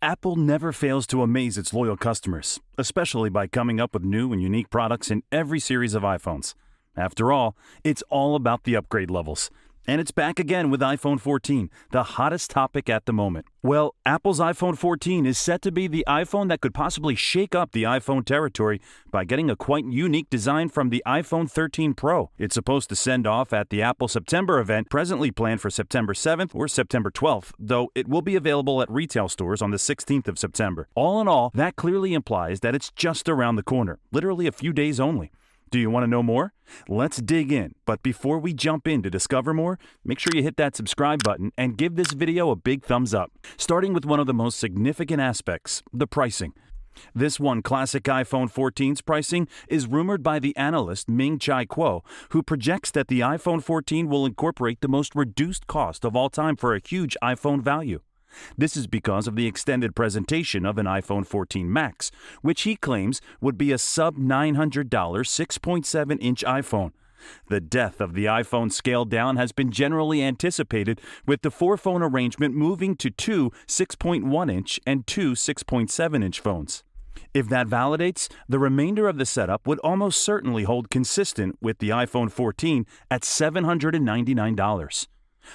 Apple never fails to amaze its loyal customers, especially by coming up with new and unique products in every series of iPhones. After all, it's all about the upgrade levels. And it's back again with iPhone 14, the hottest topic at the moment. Well, Apple's iPhone 14 is set to be the iPhone that could possibly shake up the iPhone territory by getting a quite unique design from the iPhone 13 Pro. It's supposed to send off at the Apple September event, presently planned for September 7th or September 12th, though it will be available at retail stores on the 16th of September. All in all, that clearly implies that it's just around the corner, literally a few days only. Do you want to know more? Let's dig in, but before we jump in to discover more, make sure you hit that subscribe button and give this video a big thumbs up. Starting with one of the most significant aspects, the pricing. This one classic iPhone 14's pricing is rumored by the analyst Ming-Chi Kuo, who projects that the iPhone 14 will incorporate the most reduced cost of all time for a huge iPhone value. This is because of the extended presentation of an iPhone 14 Max, which he claims would be a sub-$900 6.7-inch iPhone. The death of the iPhone scaled down has been generally anticipated, with the four-phone arrangement moving to two 6.1-inch and two 6.7-inch phones. If that validates, the remainder of the setup would almost certainly hold consistent with the iPhone 14 at $799.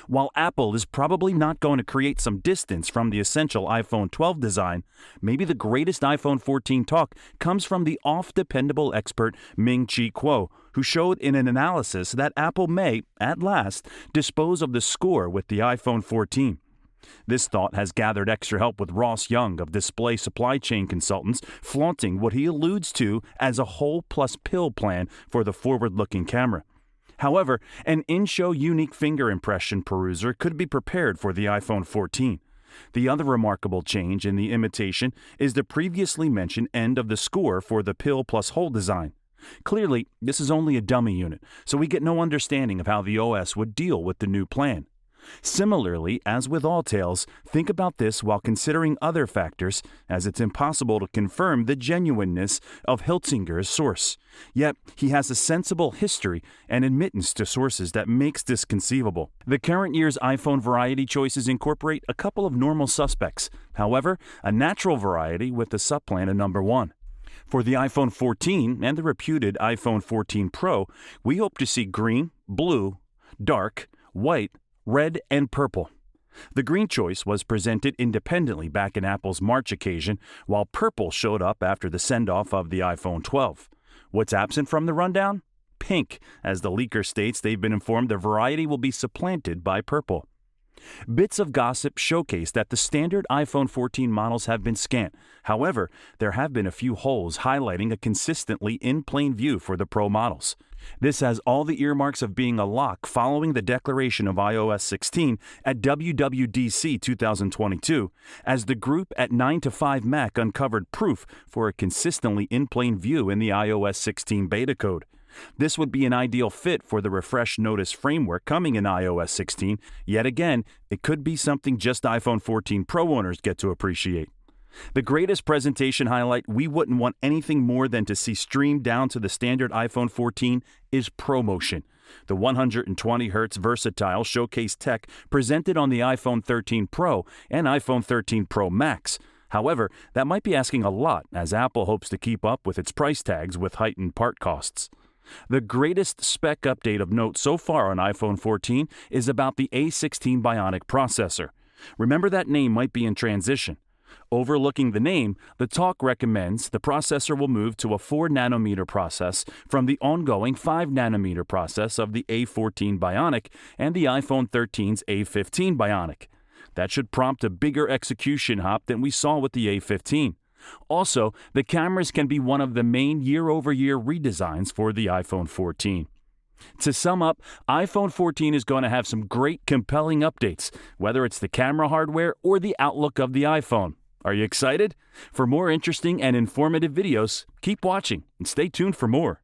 While Apple is probably not going to create some distance from the essential iPhone 12 design, maybe the greatest iPhone 14 talk comes from the oft-dependable expert Ming-Chi Kuo, who showed in an analysis that Apple may, at last, dispose of the score with the iPhone 14. This thought has gathered extra help with Ross Young of Display Supply Chain Consultants, flaunting what he alludes to as a whole plus pill plan for the forward-looking camera. However, an in-show unique finger impression peruser could be prepared for the iPhone 14. The other remarkable change in the imitation is the previously mentioned end of the score for the pill plus hole design. Clearly, this is only a dummy unit, so we get no understanding of how the OS would deal with the new plan. Similarly, as with all tales, think about this while considering other factors, as it's impossible to confirm the genuineness of Hiltzinger's source. Yet, he has a sensible history and admittance to sources that makes this conceivable. The current year's iPhone variety choices incorporate a couple of normal suspects, however, a natural variety with the subplan of number 1. For the iPhone 14 and the reputed iPhone 14 Pro, we hope to see green, blue, dark, white, red, and purple. The green choice was presented independently back in Apple's March occasion, while purple showed up after the send-off of the iPhone 12. What's absent from the rundown? Pink, as the leaker states they've been informed the variety will be supplanted by purple. Bits of gossip showcase that the standard iPhone 14 models have been scant. However, there have been a few holes highlighting a consistently in plain view for the Pro models. This has all the earmarks of being a lock following the declaration of iOS 16 at WWDC 2022, as the group at 9to5Mac uncovered proof for a consistently in plain view in the iOS 16 beta code. This would be an ideal fit for the refreshed Notice framework coming in iOS 16. Yet again, it could be something just iPhone 14 Pro owners get to appreciate. The greatest presentation highlight we wouldn't want anything more than to see streamed down to the standard iPhone 14 is ProMotion. The 120Hz versatile showcase tech presented on the iPhone 13 Pro and iPhone 13 Pro Max. However, that might be asking a lot, as Apple hopes to keep up with its price tags with heightened part costs. The greatest spec update of note so far on iPhone 14 is about the A16 Bionic Processor. Remember, that name might be in transition. Overlooking the name, the talk recommends the processor will move to a 4nm process from the ongoing 5nm process of the A14 Bionic and the iPhone 13's A15 Bionic. That should prompt a bigger execution hop than we saw with the A15. Also, the cameras can be one of the main year-over-year redesigns for the iPhone 14. To sum up, iPhone 14 is going to have some great, compelling updates, whether it's the camera hardware or the outlook of the iPhone. Are you excited? For more interesting and informative videos, keep watching and stay tuned for more.